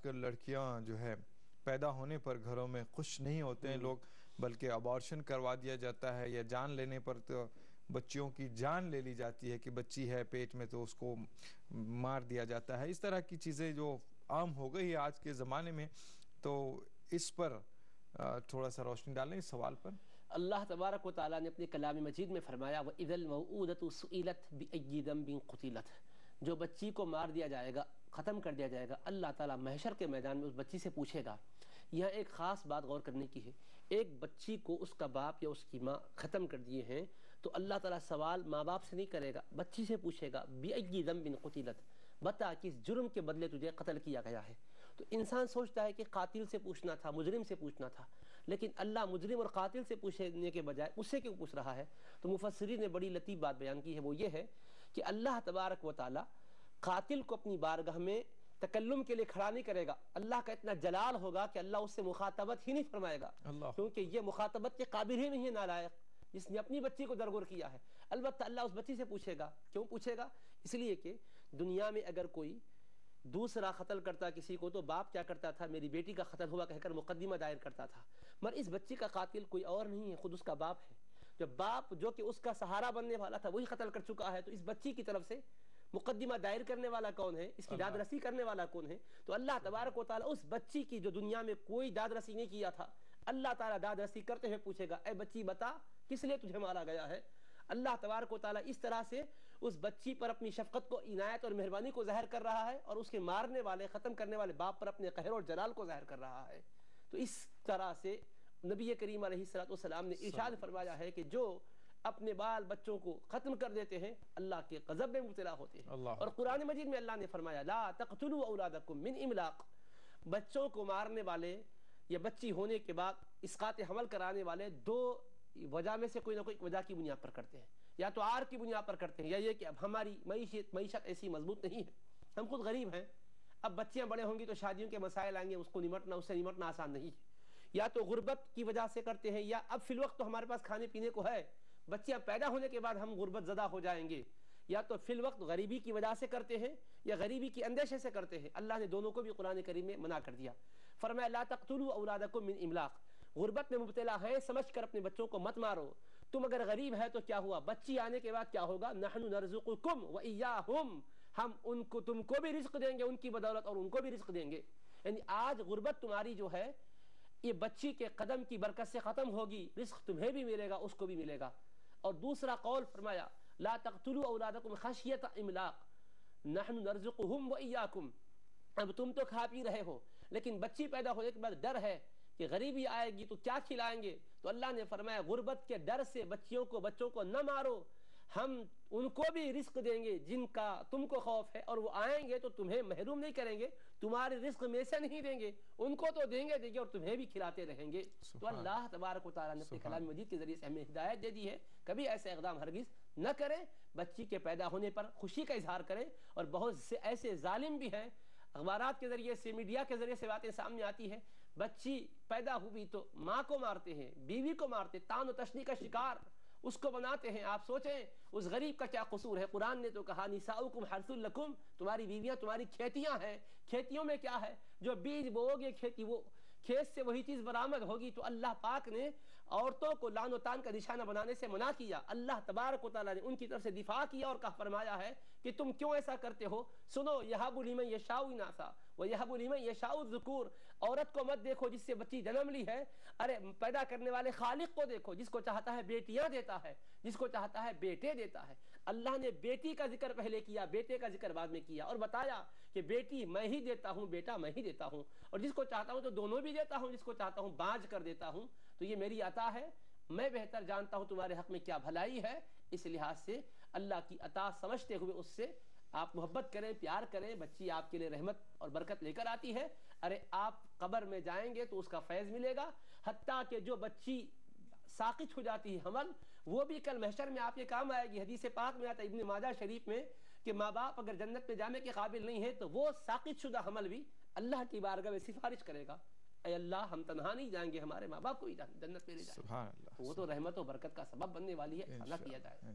کل لڑکیاں جو ہے پیدا ہونے پر گھروں میں خوش نہیں ہوتے ہیں لوگ، بلکہ ابارشن کروا دیا جاتا ہے، یا جان لینے پر تو بچیوں کی جان لے لی جاتی ہے کہ بچی ہے پیٹ میں تو اس کو مار دیا جاتا ہے۔ اس طرح کی چیزیں جو عام ہو گئی ہے آج کے زمانے میں، تو اس پر تھوڑا سا روشنی ڈالیں اس سوال پر۔ اللہ تبارک و تعالیٰ نے اپنے کلام مجید میں فرمایا وَإِذَا الْمَوْءُودَةُ سُئِلَتْ بِأَيِّ ذَنبٍ قُتِلَتْ، جو بچی کو مار دیا جائے گا، ختم کر دیا جائے گا، اللہ تعالیٰ محشر کے میدان میں اس بچی سے پوچھے گا۔ یہاں ایک خاص بات غور کرنے کی ہے، ایک بچی کو اس کا باپ یا اس کی ماں ختم کر دیے ہیں تو اللہ تعالیٰ سوال ماں باپ سے نہیں کرے گا، بچی سے پوچھے گا بِأَيِّ ذَنبٍ قُتِلَتْ، بتا کس جرم کے بدلے تجھے قتل کیا گیا ہے۔ تو انسان سوچتا ہے کہ قاتل سے پوچھنا تھا، مجرم سے پوچھنا تھا، لیکن اللہ مجرم اور قاتل سے پوچھنے کے بجائے اس سے کیوں پوچھ رہا ہے؟ تو مفسرین نے بڑی لطیف بات بیان کی ہے، وہ یہ ہے کہ اللہ تبارک و تعالی قاتل کو اپنی بارگاہ میں تکلم کے لیے کھڑا نہیں کرے گا۔ اللہ کا اتنا جلال ہوگا کہ اللہ اس سے مخاطبت ہی نہیں فرمائے گا، کیونکہ یہ مخاطبت کے قابل ہی نہیں ہے نالائق جس نے اپنی بچی کو درگور کیا ہے۔ البتہ اللہ اس بچی سے پوچھے گا، کیوں پوچھے گا؟ اس لیے کہ دنیا میں اگر کوئی دوسرا قتل کرتا کسی کو تو باپ کیا کرتا تھا، میری بیٹی کا قتل ہوا کہہ کر مقدمہ دائر کرتا تھا، مگر اس بچی کا قاتل کوئی اور نہیں ہے، خود اس کا باپ ہے۔ جب باپ جو کہ اس کا سہارا بننے والا تھا وہی قتل کر چکا ہے، تو اس بچی کی طرف سے مقدمہ دائر کرنے والا کون ہے، اس کی داد رسی کرنے والا کون ہے؟ تو اللہ تبارک و تعالیٰ اس بچی کی جو دنیا میں کوئی داد رسی نہیں کیا تھا، اللہ تعالیٰ داد رسی کرتے ہوئے پوچھے گا، اے بچی بتا کس لیے تجھے مارا گیا ہے؟ اللہ تبارک و تعالیٰ اس طرح سے اس بچی پر اپنی شفقت کو، عنایت اور مہربانی کو ظاہر کر رہا ہے، اور اس کے مارنے والے، ختم کرنے والے باپ پر اپنے قہر اور جلال کو ظاہر کر رہا ہے۔ تو اس طرح سے نبی کریم علیہ السلام نے ارشاد فرمایا ہے کہ جو اپنے بال بچوں کو ختم کر دیتے ہیں اللہ کے غضب میں مبتلا ہوتے ہیں۔ اور قرآن مجید میں اللہ نے فرمایا لا تقتلوا اولادکم من املاق، بچوں کو مارنے والے یا بچی ہونے کے بعد اسقاط حمل کرانے والے دو وجہ میں سے کوئی نہ کوئی وجہ کی بنیاد پر کرتے ہیں، یا تو آر کی بنیاد پر کرتے ہیں، یا یہ کہ اب ہماری معیشت ایسی مضبوط نہیں ہے، ہم خود غریب ہیں، اب بچیاں بڑے ہوں گی تو شادیوں کے مسائل آئیں گے، اس سے نمٹنا آسان نہیں ہے، یا تو غربت کی وجہ سے کرتے ہیں، یا اب فی الوقت تو ہمارے پاس کھانے پینے کو ہے، بچیاں پیدا ہونے کے بعد ہم غربت زدہ ہو جائیں گے، یا تو فی الوقت غریبی کی وجہ سے کرتے ہیں یا غریبی کی اندیشے سے کرتے ہیں۔ اللہ نے دونوں کو بھی قرآن کریم میں منع کر دیا، فرمایا لا تقتلوا اولادکم من املاق، غربت میں مبتلا ہے سمجھ کر اپنے بچوں کو مت مارو، تم اگر غریب ہے تو کیا ہوا، بچی آنے کے بعد کیا ہوگا، نحن نرزقکم وإیاہم، ہم ان کو تم کو بھی رزق دیں گے ان کی بدولت اور ان کو بھی رزق دیں گے۔ یعنی آج غربت تمہاری جو ہے یہ بچی کے قدم کی برکت سے ختم ہوگی، رزق تمہیں بھی ملے گا اس کو بھی ملے گا۔ اور دوسرا قول فرمایا لا تقتلوا اولادکم خشیۃ املاق نحن نرزقہم وإیاکم، اب تم تو کھا پی رہے ہو لیکن بچی پیدا ہونے کے بعد ڈر ہے کہ غریبی آئے گی تو کیا کھلائیں گے، تو اللہ نے فرمایا غربت کے ڈر سے بچوں کو نہ مارو، ہم ان کو بھی رزق دیں گے جن کا تم کو خوف ہے، اور وہ آئیں گے تو تمہیں محروم نہیں کریں گے، تمہارے رزق میں سے نہیں دیں گے، ان کو تو دیں گے اور تمہیں بھی کھلاتے رہیں گے۔ تو اللہ تبارک و تعالیٰ نے اپنے کلام مجید کے ذریعے سے ہمیں ہدایت دے دی ہے، کبھی ایسے اقدام ہرگز نہ کریں، بچی کے پیدا ہونے پر خوشی کا اظہار کریں۔ اور بہت سے ایسے ظالم بھی ہیں، اخبارات کے ذریعے سے، میڈیا کے ذریعے سے باتیں سامنے آتی ہے، بچی پیدا ہوئی تو ماں کو مارتے ہیں، بیوی کو مارتے، تان و تشنی کا شکار اس کو بناتے ہیں۔ آپ سوچیں اس غریب کا کیا قصور ہے؟ قرآن نے تو کہا نساؤکم حرث لکم، تمہاری بیویاں تمہاری کھیتیاں ہیں، کھیتیوں میں کیا ہے، جو بیج بو گے کھیتی وہ کھیت سے وہی چیز برآمد ہوگی۔ تو اللہ پاک نے عورتوں کو لعن و طعن کا نشانہ بنانے سے منع کیا، اللہ تبارک و تعالیٰ نے ان کی طرف سے دفاع کیا اور کہا فرمایا ہے کہ تم کیوں ایسا کرتے ہو، سنو یہب لمن یشاء اناثا ویہب لمن یشاء الذکور، عورت کو مت دیکھو جس سے بچی جنم لی ہے، ارے پیدا کرنے والے خالق کو دیکھو جس کو چاہتا ہے بیٹیاں دیتا ہے، جس کو چاہتا ہے بیٹے دیتا ہے۔ اللہ نے بیٹی کا ذکر پہلے کیا، بیٹے کا ذکر بعد میں کیا، اور بتایا کہ بیٹی میں ہی دیتا ہوں، بیٹا میں ہی دیتا ہوں، اور جس کو چاہتا ہوں تو دونوں بھی دیتا ہوں، جس کو چاہتا ہوں باز کر دیتا ہوں۔ تو یہ میری عطا ہے، میں بہتر جانتا ہوں تمہارے حق میں کیا بھلائی ہے، اس لحاظ سے اللہ کی عطا سمجھتے ہوئے اس سے آپ محبت کریں، پیار کریں۔ بچی آپ کے لیے رحمت اور برکت لے کر آتی ہے، ارے آپ قبر میں جائیں گے تو اس کا فیض ملے گا، حتیٰ کہ جو بچی ساقط ہو جاتی ہے حمل، وہ بھی کل محشر میں آپ کے کام آئے گی۔ حدیث پاک میں آتا ہے ابن ماجہ شریف میں کہ ماں باپ اگر جنت میں جانے کے قابل نہیں ہے تو وہ ساقط شدہ حمل بھی اللہ کی بارگاہ میں سفارش کرے گا، اے اللہ ہم تنہا نہیں جائیں گے، ہمارے ماں باپ کو ہی جنت میں لے جائیں گے۔ وہ تو رحمت و برکت کا سبب بننے والی ہے، ایسا نہ کیا جائے۔